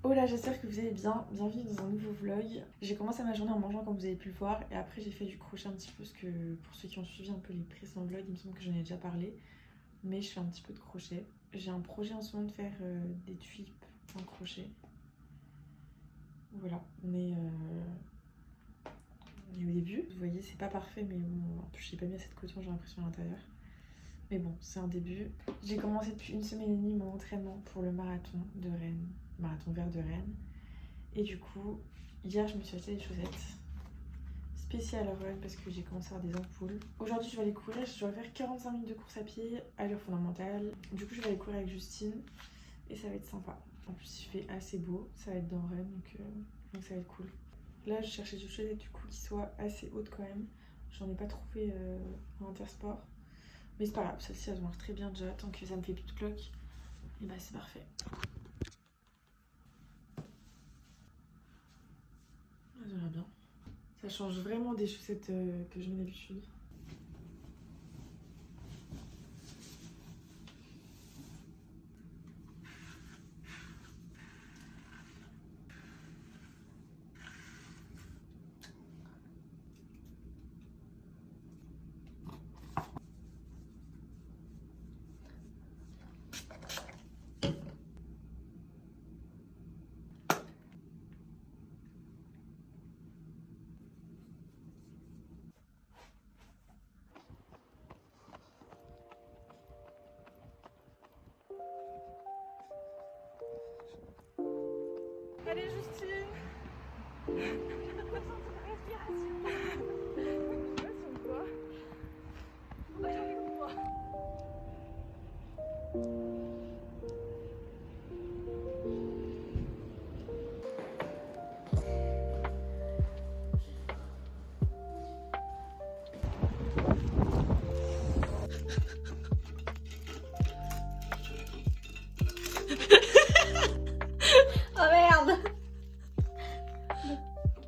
Oh là, j'espère que vous allez bien. Bienvenue dans un nouveau vlog. J'ai commencé ma journée en mangeant comme vous avez pu le voir et après j'ai fait du crochet un petit peu parce que pour ceux qui ont suivi un peu les précédents vlogs, il me semble que j'en ai déjà parlé. Mais je fais un petit peu de crochet. J'ai un projet en ce moment de faire des tulipes en crochet. Voilà, on est au début. Vous voyez, c'est pas parfait mais bon, en plus j'ai pas mis assez de coton, j'ai l'impression à l'intérieur. Mais bon, c'est un début. J'ai commencé depuis une semaine et demie mon entraînement pour le marathon de Rennes, marathon vert de Rennes. Et du coup, hier je me suis acheté des chaussettes spéciales run parce que j'ai commencé à avoir des ampoules. Aujourd'hui je vais aller courir, je dois faire 45 minutes de course à pied à l'heure fondamentale. Du coup je vais aller courir avec Justine et ça va être sympa. En plus il fait assez beau, ça va être dans Rennes donc ça va être cool. Là je cherchais des chaussettes du coup qui soient assez hautes quand même. J'en ai pas trouvé en Intersport. Mais c'est pas grave, celles-ci elles marchent très bien déjà, tant que ça me fait plus de cloque, et bah c'est parfait. Elles ont l'air bien. Ça change vraiment des chaussettes que je mets d'habitude. Allez Justine. Concentre ta respiration. Je sais pas si on voit. Oh, j'ai envie qu'on voit. Oh merde.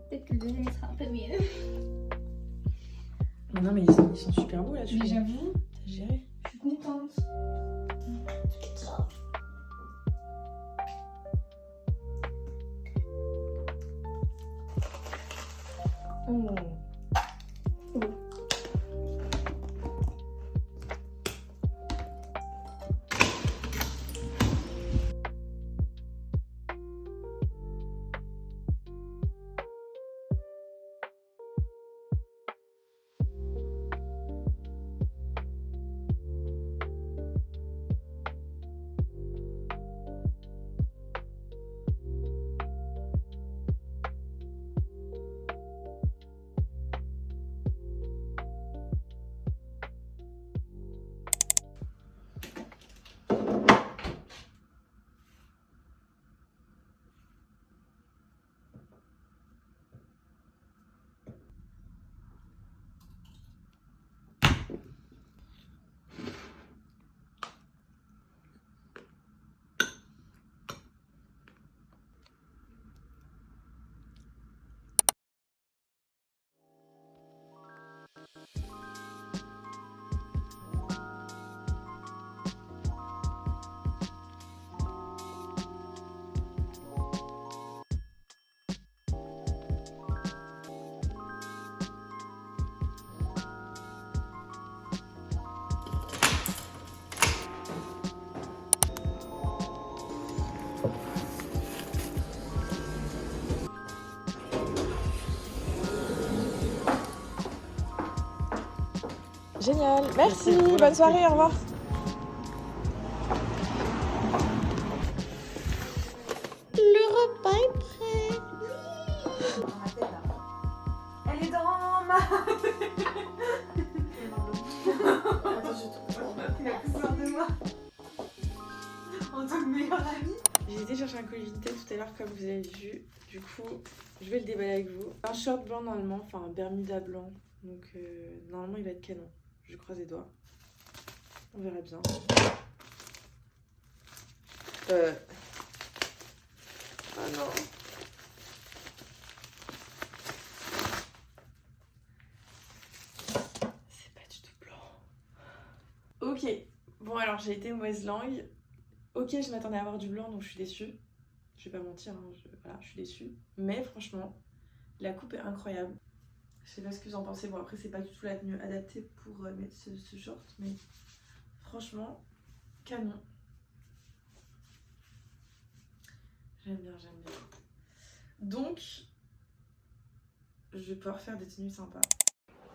Peut-être que le deuxième il sera un peu mieux. Non mais ils sont super beaux là, Mais j'avoue, t'as géré. je suis contente. Oh. Génial, merci, bonne soirée, au revoir. Le repas est prêt. Elle est dans ma... Il a plus peur de moi. En tant que meilleure amie. J'ai été chercher un colis Vinted tout à l'heure comme vous avez vu. Du coup, je vais le déballer avec vous. Un short blanc normalement, enfin un Bermuda blanc. Donc normalement il va être canon. Je croise les doigts. On verra bien. Ah non. C'est pas du tout blanc. Ok. Bon alors j'ai été mauvaise langue. Ok, je m'attendais à avoir du blanc donc je suis déçue. Je vais pas mentir, hein, voilà, je suis déçue. Mais franchement, la coupe est incroyable. Je sais pas ce que vous en pensez. Bon, après, c'est pas du tout la tenue adaptée pour mettre ce short, mais franchement, canon. J'aime bien, j'aime bien. Donc, je vais pouvoir faire des tenues sympas.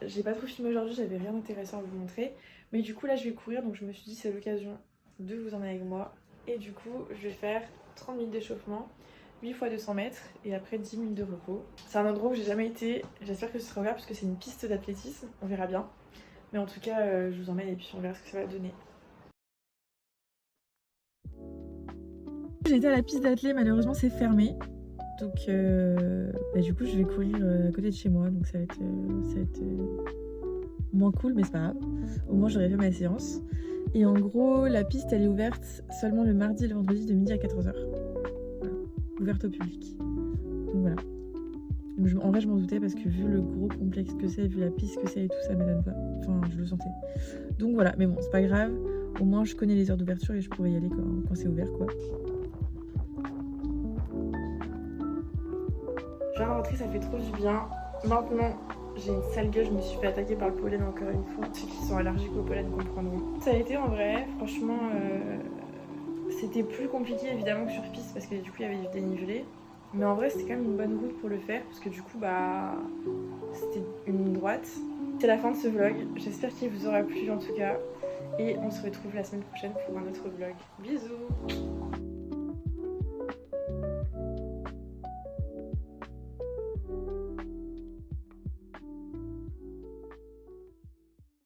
J'ai pas trop filmé aujourd'hui, j'avais rien d'intéressant à vous montrer. Mais du coup, là, je vais courir, donc je me suis dit c'est l'occasion de vous emmener avec moi. Et du coup, je vais faire 30 minutes d'échauffement, 8 fois 200 mètres et après 10 minutes de repos. C'est un endroit où j'ai jamais été, j'espère que ce sera ouvert parce que c'est une piste d'athlétisme, on verra bien. Mais en tout cas, je vous emmène et puis on verra ce que ça va donner. J'ai été à la piste d'athlé, malheureusement c'est fermé. Donc du coup je vais courir à côté de chez moi, donc ça va être moins cool, mais c'est pas grave. Au moins j'aurais fait ma séance. Et en gros la piste elle est ouverte seulement le mardi et le vendredi de midi à 14h. Voilà. Ouverte au public. Donc voilà. En vrai je m'en doutais parce que vu le gros complexe que c'est, vu la piste que c'est et tout, ça m'étonne pas. Enfin je le sentais. Donc voilà, mais bon c'est pas grave. Au moins je connais les heures d'ouverture et je pourrais y aller quand c'est ouvert quoi. Je viens de rentrer, ça fait trop du bien. Maintenant, j'ai une sale gueule, je me suis fait attaquer par le pollen encore une fois. Ceux qui sont allergiques au pollen comprendront. Ça a été en vrai, franchement, c'était plus compliqué évidemment que sur piste parce que du coup il y avait du dénivelé. Mais en vrai, c'était quand même une bonne route pour le faire parce que du coup, c'était une ligne droite. C'est la fin de ce vlog. J'espère qu'il vous aura plu en tout cas. Et on se retrouve la semaine prochaine pour un autre vlog. Bisous!